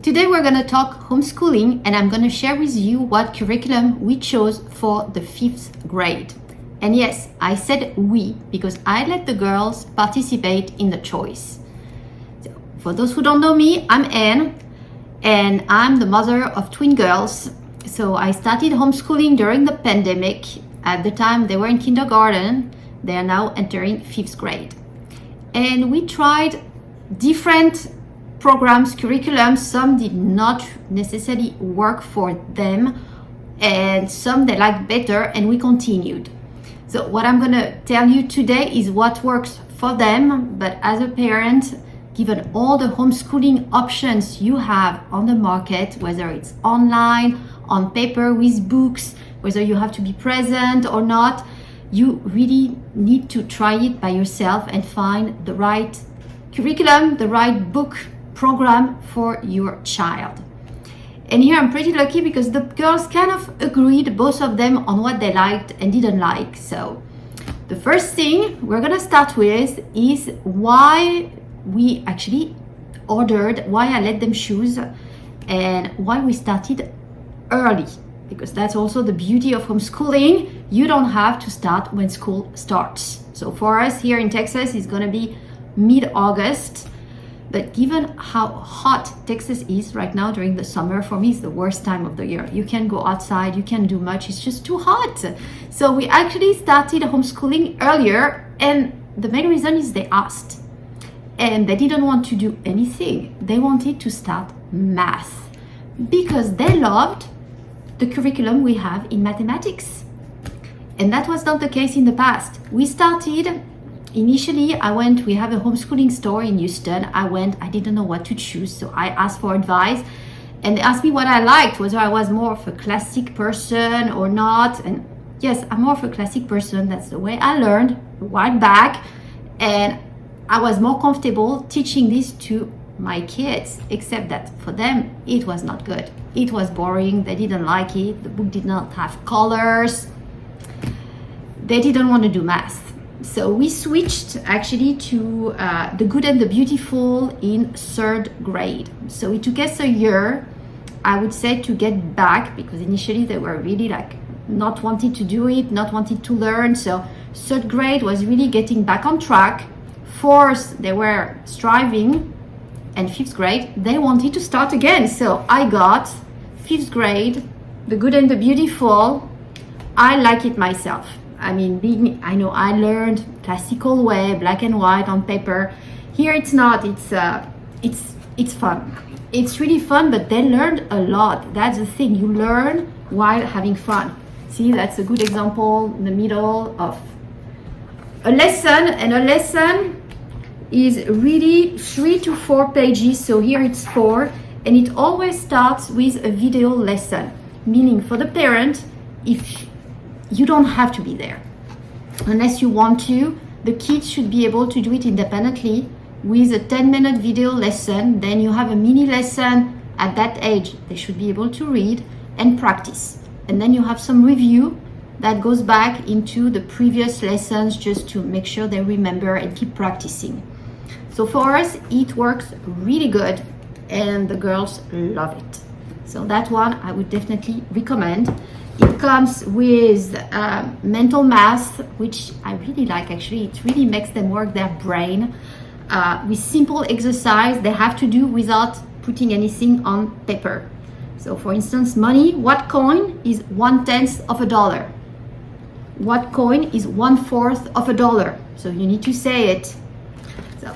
Today we're going to talk homeschooling, and I'm going to share with you what curriculum we chose for the 5th grade. And yes, I said we because I let the girls participate in the choice. So, for those who don't know me, I'm Anne, and I'm the mother of twin girls. So I started homeschooling during the pandemic. At the time they were in kindergarten. They are now entering 5th grade. And we tried different programs, curriculums. Some did not necessarily work for them, and some they liked better, and we continued. So what I'm going to tell you today is what works for them, but as a parent, given all the homeschooling options you have on the market, whether it's online, on paper with books, whether you have to be present or not, you really need to try it by yourself and find the right curriculum, the right book program for your child. And here I'm pretty lucky because the girls kind of agreed, both of them, on what they liked and didn't like. So the first thing we're gonna start with is why we actually ordered, why I let them choose, and why we started early. Because that's also the beauty of homeschooling. You don't have to start when school starts. So for us here in Texas, it's gonna be mid-August. But given how hot Texas is right now during the summer, for me it's the worst time of the year. You can't go outside, you can't do much, it's just too hot. So we actually started homeschooling earlier, and the main reason is they asked. And they didn't want to do anything. They wanted to start math because they loved the curriculum we have in mathematics. And that was not the case in the past. We started, initially we have a homeschooling store in Houston. I didn't know what to choose, so I asked for advice, and they asked me what I liked, whether I was more of a classic person or not. And yes, I'm more of a classic person. That's the way I learned a while back, and I was more comfortable teaching this to my kids, except that for them it was not good. It was boring, they didn't like it, the book did not have colors, they didn't want to do math. So we switched actually to The Good and the Beautiful in 3rd grade. So it took us a year, I would say, to get back, because initially they were really like not wanting to do it, not wanting to learn. So 3rd grade was really getting back on track. 4th, they were striving, and 5th grade, they wanted to start again. So I got 5th grade, The Good and the Beautiful. I like it myself. I mean, I know I learned classical way, black and white on paper. Here it's not. It's fun. It's really fun, but they learned a lot. That's the thing. You learn while having fun. See, that's a good example in the middle of a lesson, and a lesson is really 3 to 4 pages. So here it's 4, and it always starts with a video lesson, meaning for the parent, if you don't have to be there unless you want to. The kids should be able to do it independently with a 10-minute video lesson. Then you have a mini lesson at that age. They should be able to read and practice, and then you have some review that goes back into the previous lessons just to make sure they remember and keep practicing. So for us, it works really good, and the girls love it. So that one I would definitely recommend. It comes with mental math, which I really like actually. It really makes them work their brain with simple exercise they have to do without putting anything on paper. So for instance, money, what coin is 1/10 of a dollar? What coin is 1/4 of a dollar? So you need to say it. So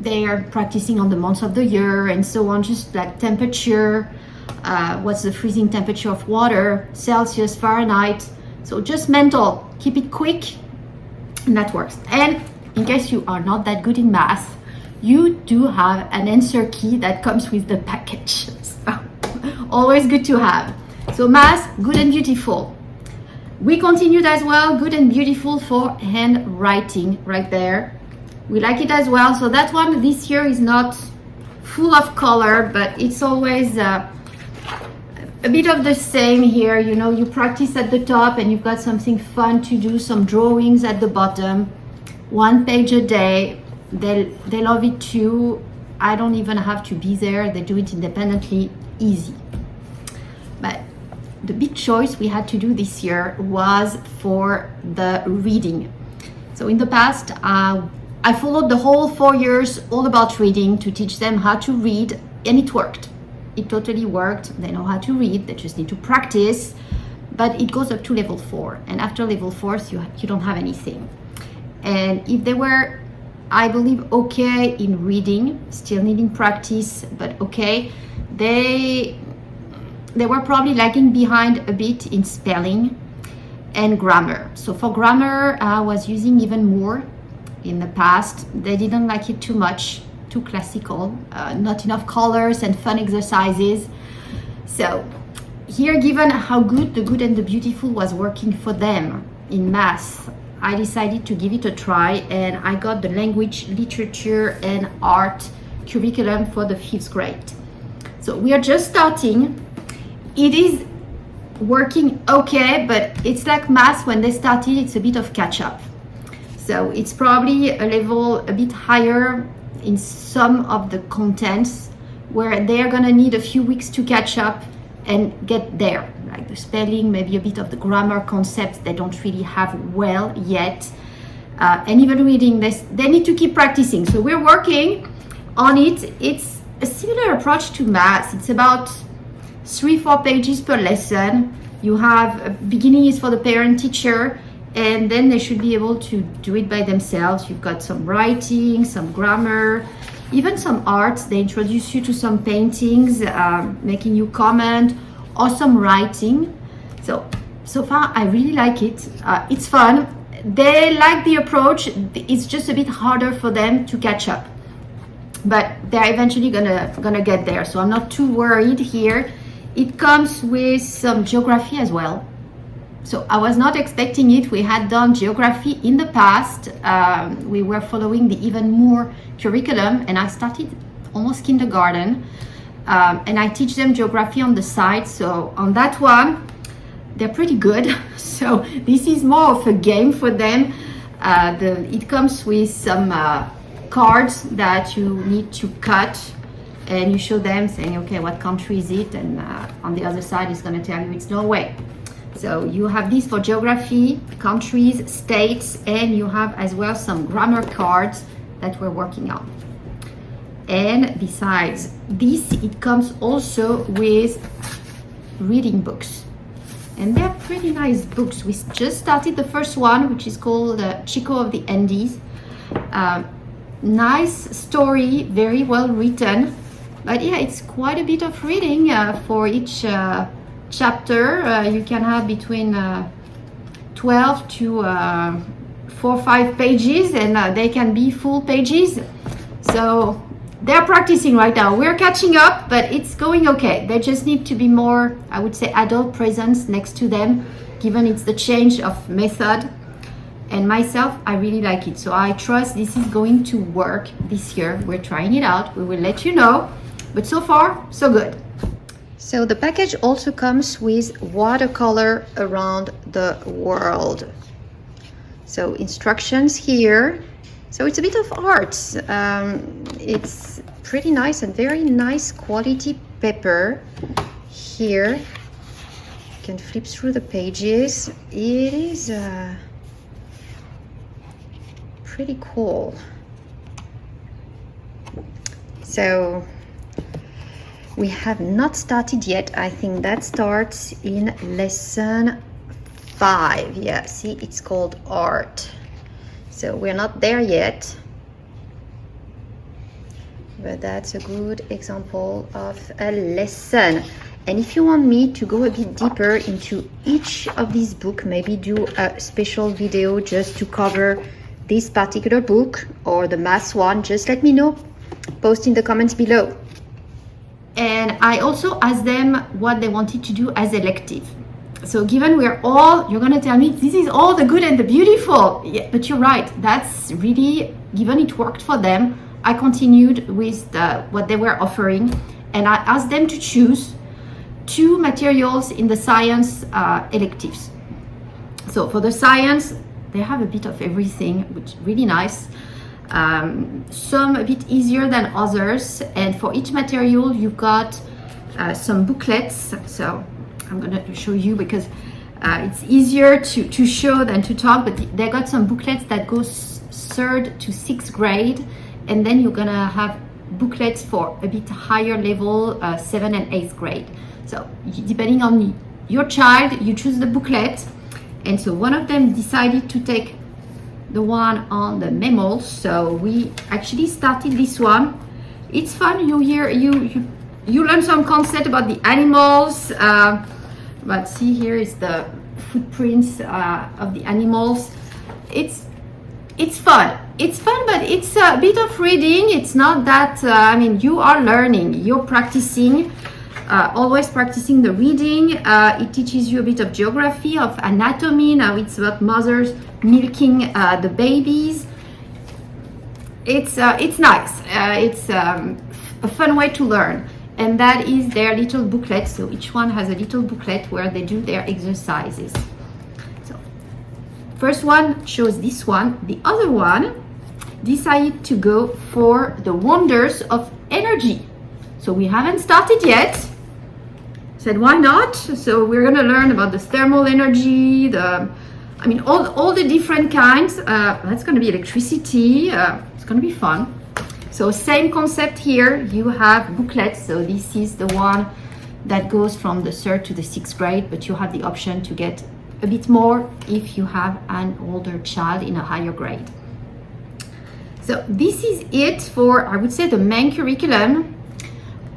they are practicing on the months of the year and so on, just like temperature, what's the freezing temperature of water, Celsius, Fahrenheit. So just mental, keep it quick, and that works. And in case you are not that good in math, you do have an answer key that comes with the package. So always good to have. So math, Good and Beautiful. We continued as well, Good and Beautiful for handwriting right there. We like it as well. So that one this year is not full of color, but it's always a bit of the same here. You know, you practice at the top and you've got something fun to do, some drawings at the bottom. 1 page a day. They love it too. I don't even have to be there. They do it independently, easy. But the big choice we had to do this year was for the reading. So in the past, I followed the whole 4 years all about reading to teach them how to read, and it worked. It totally worked. They know how to read, they just need to practice, but it goes up to level 4. And after level 4, you don't have anything. And if they were, I believe, okay in reading, still needing practice, but okay, they were probably lagging behind a bit in spelling and grammar. So for grammar, I was using even more in the past. They didn't like it too much, too classical, not enough colors and fun exercises. So here, given how good The Good and the Beautiful was working for them in math, I decided to give it a try, and I got the language, literature, and art curriculum for the 5th grade. So we are just starting. It is working okay, but it's like math when they started, it's a bit of catch up. So it's probably a level a bit higher in some of the contents where they're gonna need a few weeks to catch up and get there, like the spelling, maybe a bit of the grammar concepts they don't really have well yet, and even reading, they need to keep practicing. So we're working on it. It's a similar approach to math. It's about 3-4 pages per lesson. You have beginning is for the parent teacher, and then they should be able to do it by themselves. You've got some writing, some grammar, even some arts. They introduce you to some paintings, making you comment, or some writing. So far, I really like it. It's fun. They like the approach. It's just a bit harder for them to catch up, but they're eventually gonna get there. So I'm not too worried here. It comes with some geography as well. So I was not expecting it. We had done geography in the past. We were following the Even More curriculum, and I started almost kindergarten. And I teach them geography on the side. So on that one, they're pretty good. So this is more of a game for them. It comes with some cards that you need to cut, and you show them saying, okay, what country is it? And on the other side, it's going to tell you it's Norway. So you have this for geography, countries, states, and you have as well some grammar cards that we're working on. And besides this, it comes also with reading books. And they're pretty nice books. We just started the first one, which is called Chico of the Andes. Nice story, very well written. But yeah, it's quite a bit of reading for each chapter. You can have between 12 to 4 or 5 pages, and they can be full pages. So they're practicing right now. We're catching up, but it's going okay. They just need to be more, I would say, adult presence next to them, given it's the change of method. And myself, I really like it. So I trust this is going to work this year. We're trying it out. We will let you know. But so far, so good. So the package also comes with watercolor around the world. So instructions here. So it's a bit of art. It's pretty nice and very nice quality paper. Here, you can flip through the pages. It is pretty cool. So we have not started yet. I think that starts in lesson 5. Yeah, see, it's called art. So we're not there yet, but that's a good example of a lesson. And if you want me to go a bit deeper into each of these books, maybe do a special video just to cover this particular book or the math one, just let me know. Post in the comments below. And I also asked them what they wanted to do as elective. So given we're all, you're gonna tell me this is all the good and the beautiful. Yeah, but you're right. That's really, given it worked for them, I continued with what they were offering, and I asked them to choose 2 materials in the science electives. So for the science, they have a bit of everything, which is really nice. Some a bit easier than others, and for each material you've got some booklets. So I'm going to show you because it's easier to show than to talk, but they got some booklets that go 3rd to 6th grade, and then you're gonna have booklets for a bit higher level, 7th and 8th grade. So depending on your child, you choose the booklet. And so one of them decided to take the one on the mammals, so we actually started this one. It's fun. You learn some concept about the animals, but see, here is the footprints of the animals. It's fun. It's fun, but it's a bit of reading. It's not that I mean, you are learning, you're practicing, always practicing the reading. It teaches you a bit of geography, of anatomy. Now it's about mothers milking the babies. It's nice. It's a fun way to learn, and that is their little booklet. So each one has a little booklet where they do their exercises. So first one shows this one. The other one decided to go for the wonders of energy. So we haven't started yet. Said why not? So we're gonna learn about the thermal energy, all the different kinds. That's going to be electricity. It's going to be fun. So same concept here. You have booklets. So this is the one that goes from the 3rd to the 6th grade, but you have the option to get a bit more if you have an older child in a higher grade. So this is it for, I would say, the main curriculum.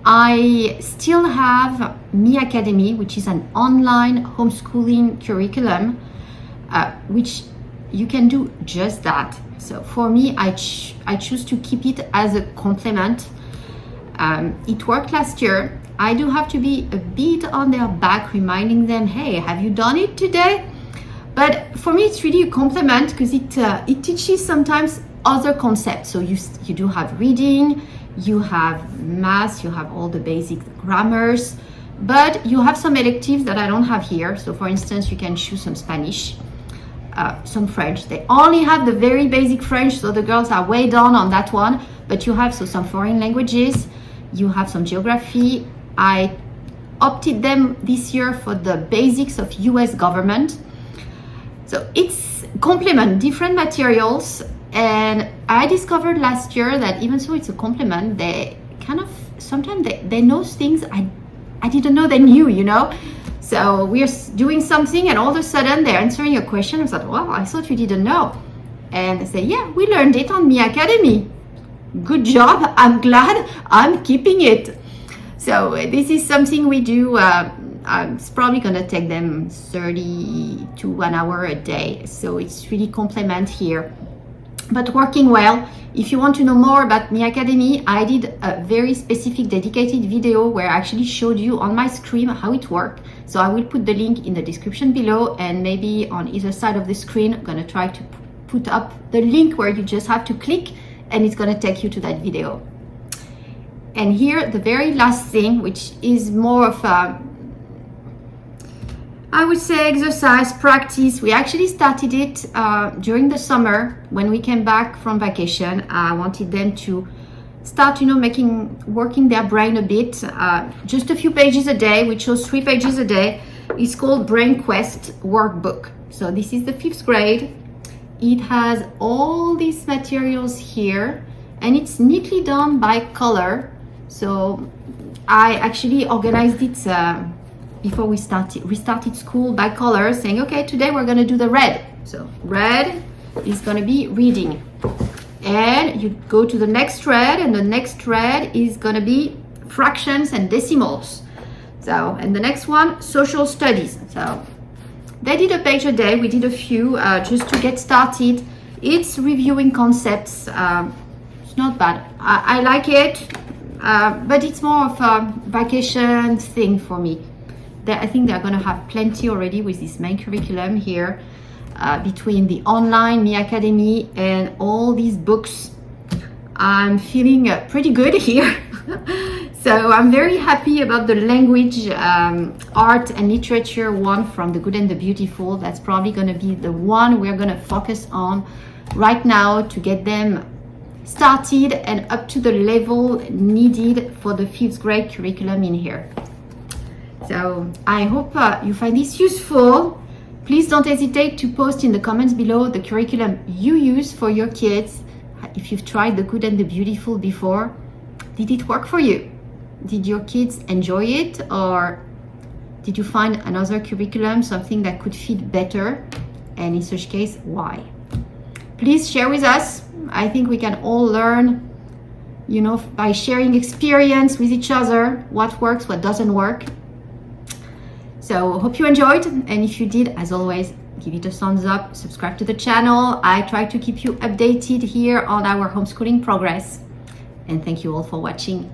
I still have Me Academy, which is an online homeschooling curriculum, which you can do just that. So for me, I choose to keep it as a complement. It worked last year. I do have to be a bit on their back, reminding them, hey, have you done it today? But for me, it's really a complement because it teaches sometimes other concepts. So you do have reading, you have math, you have all the basic grammars, but you have some electives that I don't have here. So for instance, you can choose some Spanish, some French. They only have the very basic French, so the girls are way down on that one, but you have some foreign languages, you have some geography. I opted them this year for the basics of US government. So it's complement different materials, and I discovered last year that even though it's a complement, they kind of sometimes they know things I didn't know they knew, you know. So we're doing something and all of a sudden they're answering a question. I thought, well, I thought you didn't know. And they say, yeah, we learned it on Me Academy. Good job. I'm glad I'm keeping it. So this is something we do. It's probably going to take them 30 to 1 hour a day. So it's really complement here, but working well. If you want to know more about Me Academy, I did a very specific dedicated video where I actually showed you on my screen how it worked. So I will put the link in the description below, and maybe on either side of the screen, I'm gonna try to put up the link where you just have to click and it's gonna take you to that video. And here, the very last thing, which is more of a, I would say, exercise practice. We actually started it during the summer when we came back from vacation. I wanted them to start, working their brain a bit. Just a few pages a day. We chose 3 pages a day. It's called BrainQuest Workbook. So this is the 5th grade. It has all these materials here, and it's neatly done by color. So I actually organized it before we restarted school by color, saying, okay, today we're gonna do the red. So red is gonna be reading. And you go to the next red, and the next red is gonna be fractions and decimals. So, and the next one, social studies. So they did a page a day, we did a few just to get started. It's reviewing concepts. It's not bad. I like it, but it's more of a vacation thing for me. I think they're going to have plenty already with this main curriculum here, between the online Me Academy and all these books. I'm feeling pretty good here. So I'm very happy about the language, art and literature one from The Good and the Beautiful. That's probably going to be the one we're going to focus on right now to get them started and up to the level needed for the 5th grade curriculum in here. So I hope you find this useful. Please don't hesitate to post in the comments below the curriculum you use for your kids. If you've tried the good and the beautiful before, did it work for you? Did your kids enjoy it, or did you find another curriculum, something that could fit better? And in such case, why? Please share with us. I think we can all learn, by sharing experience with each other, what works, what doesn't work. So hope you enjoyed, and if you did, as always, give it a thumbs up, subscribe to the channel. I try to keep you updated here on our homeschooling progress, and thank you all for watching.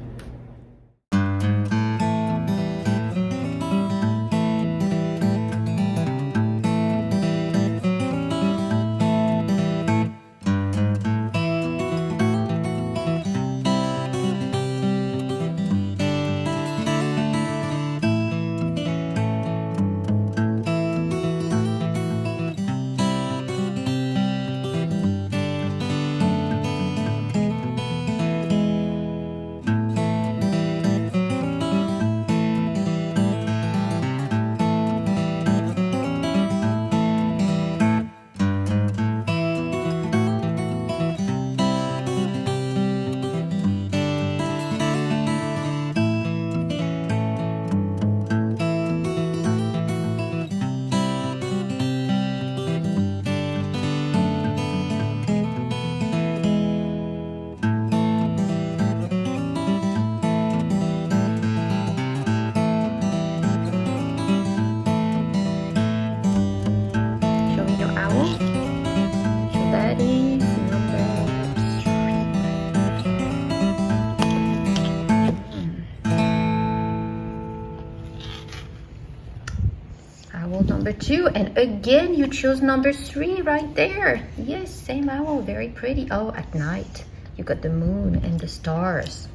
Owl number 2, and again you chose number 3 right there. Yes, same owl, very pretty. Oh, at night you got the moon and the stars.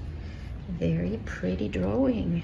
Very pretty drawing.